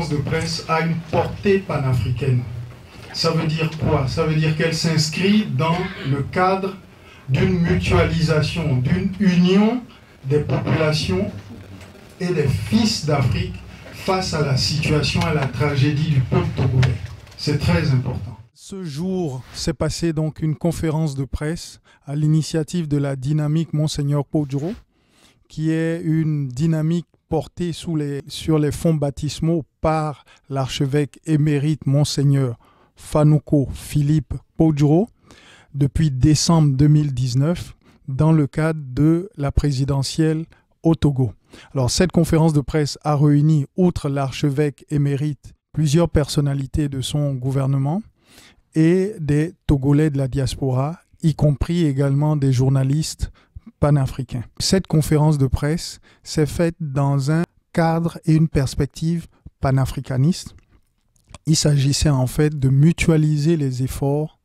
conférence de presse a une portée panafricaine. Ça veut dire quoi? Ça veut dire qu'elle s'inscrit dans le cadre d'une mutualisation, d'une union des populations et des fils d'Afrique face à la situation et à la tragédie du peuple togolais. C'est très important. Ce jour s'est passé donc une conférence de presse à l'initiative de la dynamique Monseigneur Podjoro, qui est une dynamique portée sur les fonds baptismaux par l'archevêque émérite Monseigneur Fanouko Philippe Podjoro depuis décembre 2019 dans le cadre de la présidentielle au Togo. Alors cette conférence de presse a réuni, outre l'archevêque émérite, plusieurs personnalités de son gouvernement et des Togolais de la diaspora, y compris également des journalistes panafricains. Cette conférence de presse s'est faite dans un cadre et une perspective panafricaniste. Il s'agissait en fait de mutualiser les efforts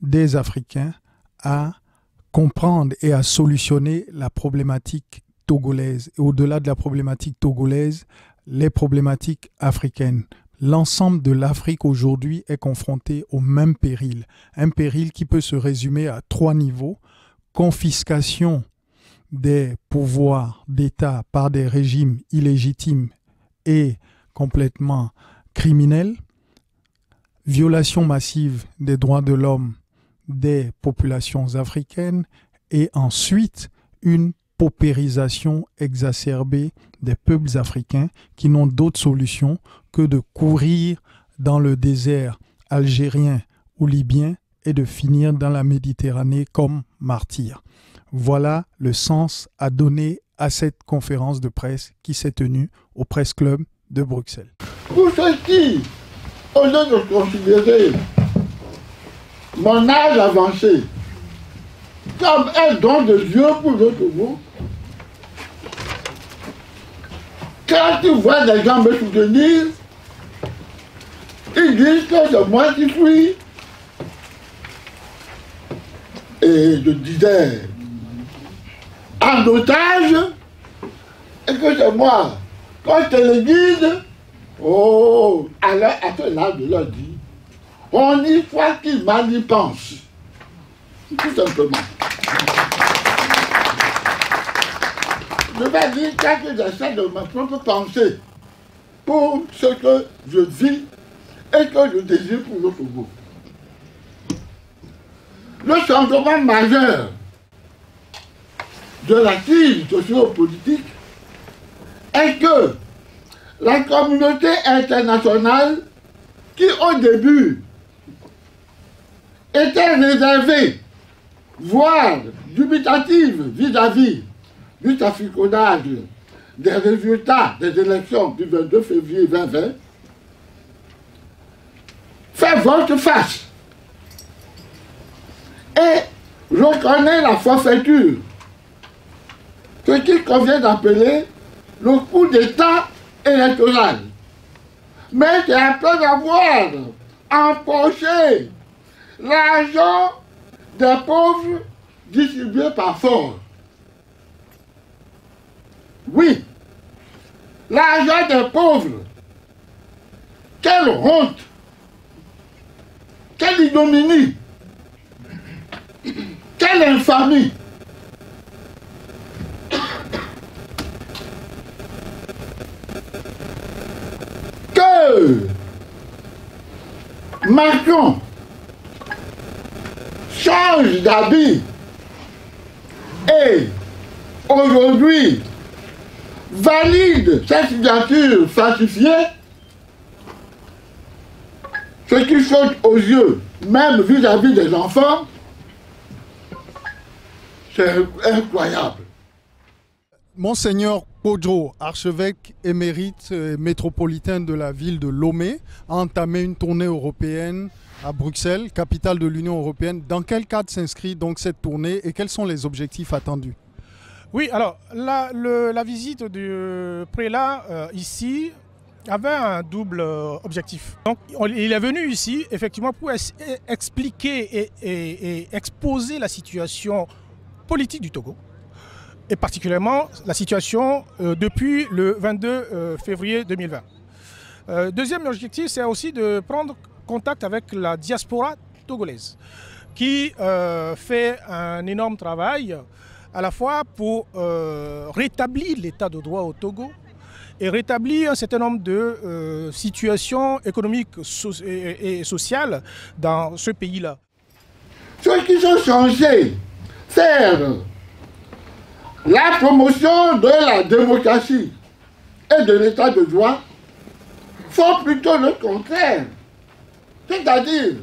des Africains à comprendre et à solutionner la problématique togolaise. Et au-delà de la problématique togolaise, les problématiques africaines. L'ensemble de l'Afrique aujourd'hui est confronté au même péril. Un péril qui peut se résumer à 3 niveaux. Confiscation des pouvoirs d'État par des régimes illégitimes et complètement criminels. Violation massive des droits de l'homme des populations africaines. Et ensuite, une paupérisation exacerbée des peuples africains qui n'ont d'autre solution que de courir dans le désert algérien ou libyen et de finir dans la Méditerranée comme martyrs. Voilà le sens à donner à cette conférence de presse qui s'est tenue au Press Club de Bruxelles. Pour ceux qui, au lieu de considérer mon âge avancé comme un don de Dieu pour le Togo, quand tu vois des gens me soutenir, ils disent que c'est moi qui suis. Et je disais en otage, et que c'est moi. Quand je le guide, oh, alors à cela je leur dis, on y croit qu'il mal y pense. Tout simplement. Je vais dire que j'essaie de ma propre pensée pour ce que je vis et que je désire pour le Togo. Le changement majeur de la crise socio-politique est que la communauté internationale, qui au début était réservée, voire dubitative vis-à-vis du traficonnage des résultats des élections du 22 février 2020, fait volte-face et reconnaît la forfaiture, ce qu'il convient d'appeler le coup d'État électoral. Mais c'est après avoir empoché l'argent des pauvres distribué par force. Oui, l'argent des pauvres. Quelle honte! Quelle ignominie! Quelle infamie! Que Macron change d'habit et aujourd'hui valide cette signature falsifiée, ce qui saute aux yeux, même vis-à-vis des enfants, c'est incroyable. Monseigneur Podjoro, archevêque émérite métropolitain de la ville de Lomé, a entamé une tournée européenne à Bruxelles, capitale de l'Union européenne. Dans quel cadre s'inscrit donc cette tournée et quels sont les objectifs attendus? Oui, alors la visite du prélat ici avait un double objectif. Donc il est venu ici effectivement pour expliquer et exposer la situation politique du Togo, et particulièrement la situation depuis le 22 février 2020. Deuxième objectif, c'est aussi de prendre contact avec la diaspora togolaise qui fait un énorme travail à la fois pour rétablir l'état de droit au Togo et rétablir un certain nombre de situations économiques et sociales dans ce pays-là. Ceux qui sont censés faire la promotion de la démocratie et de l'état de droit font plutôt le contraire. C'est-à-dire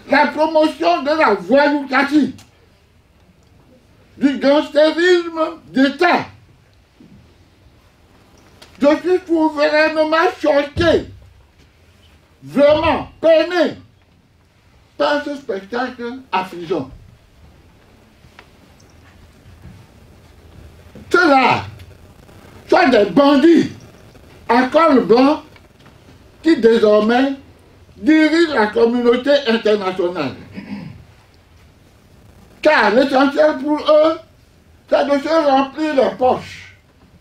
la promotion de la voyoucratie, du gangstérisme d'État. Je suis souverainement choqué, vraiment peiné par ce spectacle affligeant. Ceux-là sont des bandits à col blanc qui désormais dirigent la communauté internationale. Car l'essentiel pour eux, c'est de se remplir les poches,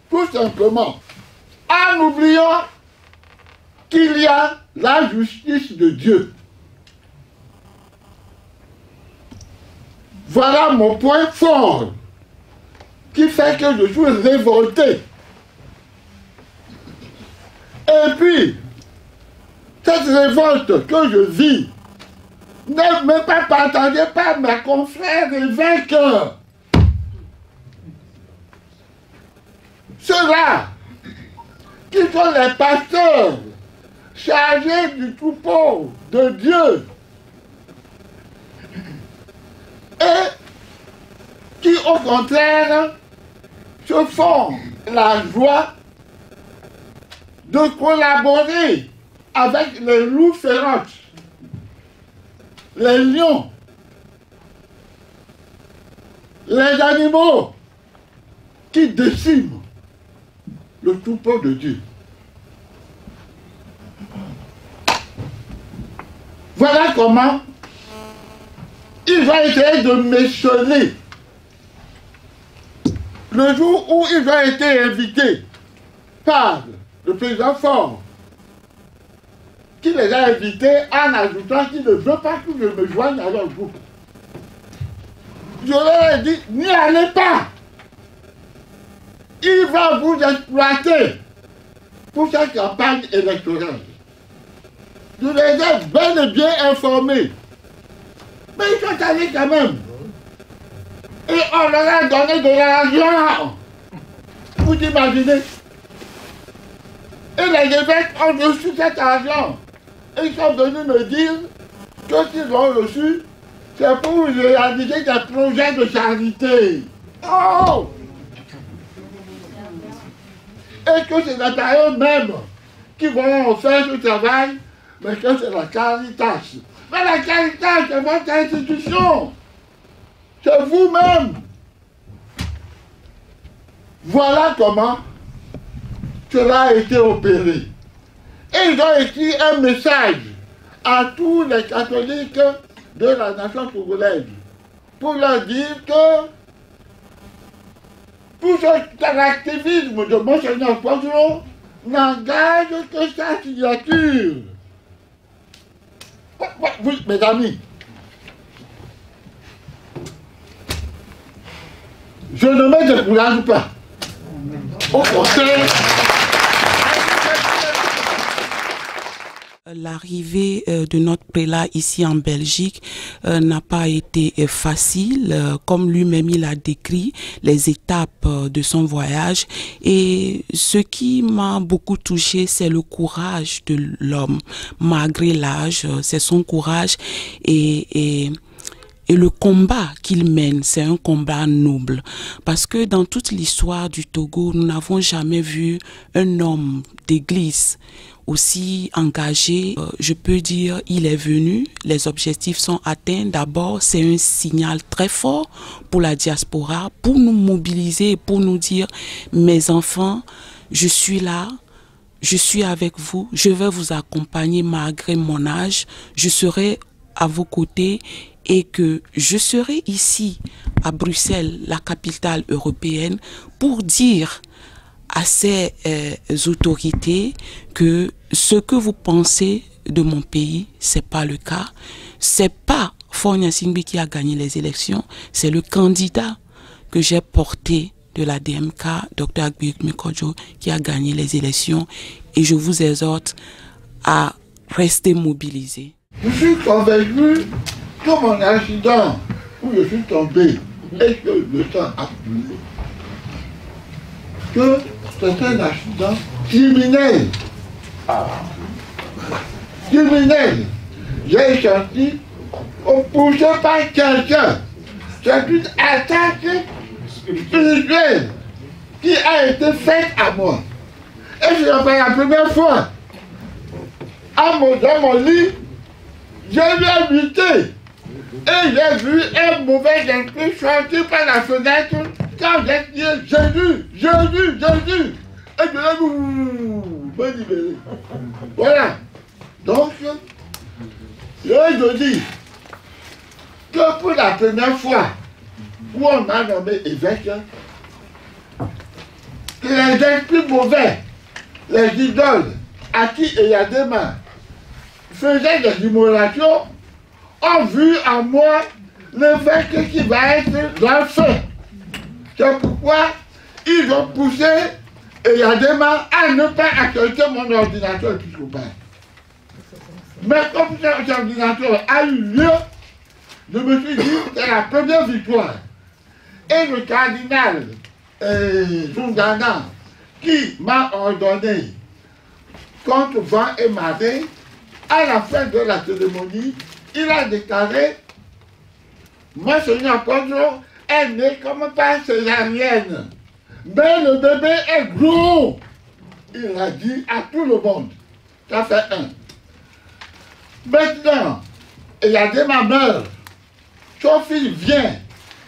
tout simplement, en oubliant qu'il y a la justice de Dieu. Voilà mon point fort qui fait que je suis révolté. Et puis, cette révolte que je vis n'est même pas partagée par mes confrères et vainqueurs. Ceux-là, qui sont les pasteurs chargés du troupeau de Dieu et qui, au contraire, se font la joie de collaborer avec les loups féroces, les lions, les animaux qui déciment le troupeau de Dieu. Voilà comment ils ont essayé de m'écheler le jour où ils ont été invités par le président Faure, qui les a invités en ajoutant qu'il ne veut pas que je me joigne à leur groupe. Je leur ai dit, n'y allez pas. Il va vous exploiter pour sa campagne électorale. Je les ai bel et bien informés. Mais ils sont allés quand même. Et on leur a donné de l'argent. Vous imaginez? Et les évêques ont reçu cet argent. Et ils sont venus me dire que s'ils l'ont reçu, c'est pour réaliser des projets de charité. Oh! Et que c'est la période même qui vont faire ce travail, mais que c'est la Caritas. Mais la Caritas, c'est votre institution. C'est vous-même. Voilà comment cela a été opéré. Et ils ont écrit un message à tous les catholiques de la nation togolaise pour leur dire que tout cet activisme de Monseigneur Poisson n'engage que sa signature. Oui, mes amis, je ne me décourage pas. Au contraire, l'arrivée de notre prélat ici en Belgique n'a pas été facile, comme lui-même il a décrit les étapes de son voyage. Et ce qui m'a beaucoup touché, c'est le courage de l'homme, malgré l'âge, c'est son courage et le combat qu'il mène, c'est un combat noble. Parce que dans toute l'histoire du Togo, nous n'avons jamais vu un homme d'église aussi engagé. Je peux dire, il est venu, les objectifs sont atteints. D'abord, c'est un signal très fort pour la diaspora, pour nous mobiliser, pour nous dire, mes enfants, je suis là, je suis avec vous, je vais vous accompagner malgré mon âge, je serai à vos côtés et que je serai ici à Bruxelles, la capitale européenne, pour dire à ces autorités que ce que vous pensez de mon pays, c'est pas le cas. C'est pas Faure Gnassingbé qui a gagné les élections, c'est le candidat que j'ai porté de la DMK, Dr Agbiyomi Kodjo, qui a gagné les élections. Et je vous exhorte à rester mobilisés. Je suis convaincu que mon accident où je suis tombé et que le sang a coulé, que c'est un accident criminel. Criminel. J'ai senti qu'on poussait par quelqu'un. C'est une attaque spirituelle qui a été faite à moi. Et ce n'est pas la première fois. Dans mon lit, j'ai vu habiter. Et j'ai vu un mauvais esprit sortir par la fenêtre quand j'ai crié Jésus, Jésus, Jésus. Et je l'ai me libérer. Voilà. Donc, je dis que pour la première fois où on m'a nommé évêque, que les esprits mauvais, les idoles, Aki et Yadema, faisaient des immolations, ont vu en moi l'évêque qui va être dans le feu. C'est pourquoi ils ont poussé Yadema à ne pas accepter mon ordinateur épiscopal. Mais comme cet ordinateur a eu lieu, je me suis dit que c'est la première victoire. Et le cardinal Zungana, qui m'a ordonné contre vent et marée, à la fin de la cérémonie, il a déclaré Monseigneur Kodjo est né comme par césarienne, mais le bébé est gros. Il a dit à tout le monde. Ça fait un. Maintenant, il a dit ma mère, son fils vient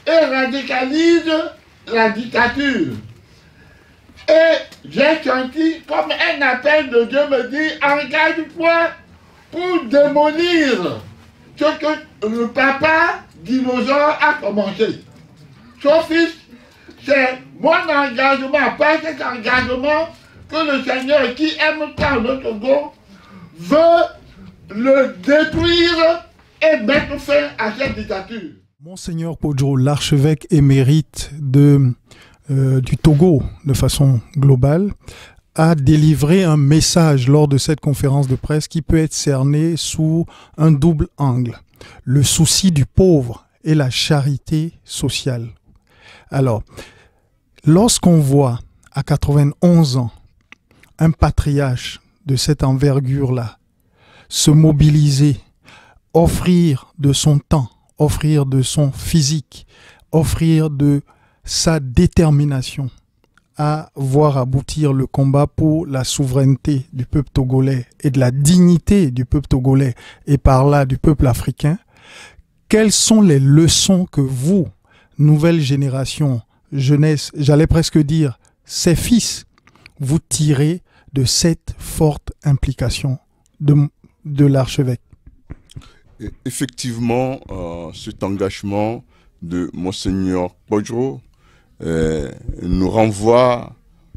et radicalise la dictature. Et j'ai senti comme un appel de Dieu me dit, engage-toi pour démolir ce que le papa dinosaure a commencé. Son fils, c'est mon engagement, pas cet engagement que le Seigneur qui aime tant le Togo veut le détruire et mettre fin à cette dictature. Monseigneur Kodjo, l'archevêque émérite du Togo, de façon globale, a délivré un message lors de cette conférence de presse qui peut être cerné sous un double angle. Le souci du pauvre et la charité sociale. Alors, lorsqu'on voit à 91 ans un patriarche de cette envergure-là se mobiliser, offrir de son temps, offrir de son physique, offrir de sa détermination à voir aboutir le combat pour la souveraineté du peuple togolais et de la dignité du peuple togolais et par là du peuple africain, quelles sont les leçons que vous, nouvelle génération, jeunesse, j'allais presque dire ses fils, vous tirez de cette forte implication de l'archevêque? Effectivement, cet engagement de Monseigneur Kodjo nous renvoie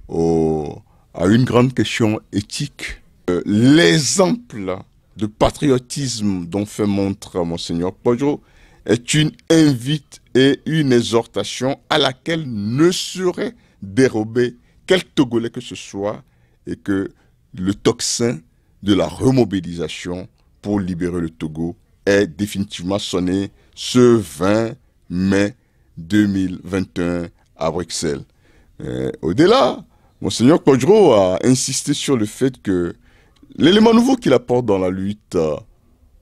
à une grande question éthique. L'exemple de patriotisme dont fait montre Monseigneur Kodjo est une invite et une exhortation à laquelle ne serait dérobé quel Togolais que ce soit, et que le tocsin de la remobilisation pour libérer le Togo est définitivement sonné ce 20 mai 2021 à Bruxelles. Au-delà, Monseigneur Kodjo a insisté sur le fait que l'élément nouveau qu'il apporte dans la lutte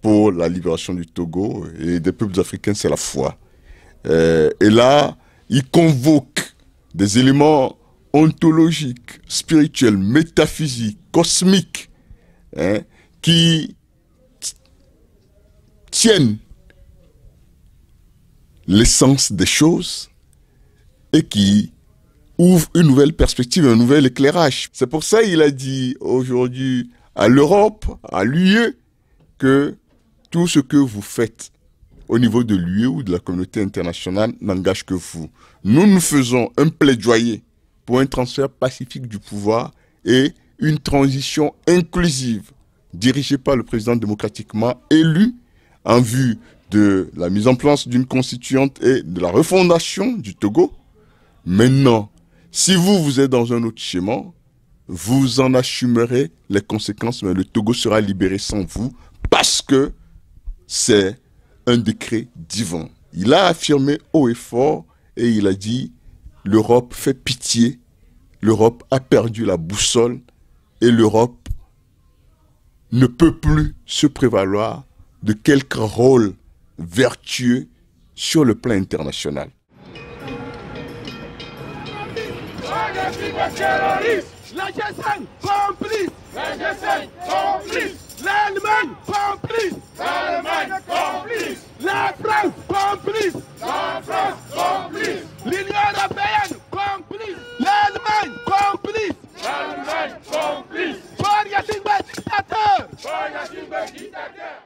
pour la libération du Togo et des peuples africains, c'est la foi. Et là, il convoque des éléments ontologiques, spirituels, métaphysiques, cosmiques, qui tiennent l'essence des choses et qui ouvrent une nouvelle perspective, un nouvel éclairage. C'est pour ça qu'il a dit aujourd'hui à l'Europe, à l'UE, que tout ce que vous faites au niveau de l'UE ou de la communauté internationale n'engage que vous. Nous faisons un plaidoyer pour un transfert pacifique du pouvoir et une transition inclusive dirigée par le président démocratiquement élu en vue de la mise en place d'une constituante et de la refondation du Togo. Maintenant, si vous êtes dans un autre schéma, vous en assumerez les conséquences, mais le Togo sera libéré sans vous parce que c'est un décret divin. Il a affirmé haut et fort et il a dit « L'Europe fait pitié, l'Europe a perdu la boussole et l'Europe ne peut plus se prévaloir de quelque rôle vertueux sur le plan international. » La G5 complice, la G5 complice, l'Allemagne complice, l'Allemagne complice, la France complice, la France complice, l'Union européenne complice, l'Allemagne complice, l'Allemagne complice. Pour Yassine dictateur, pour Yassine dictateur.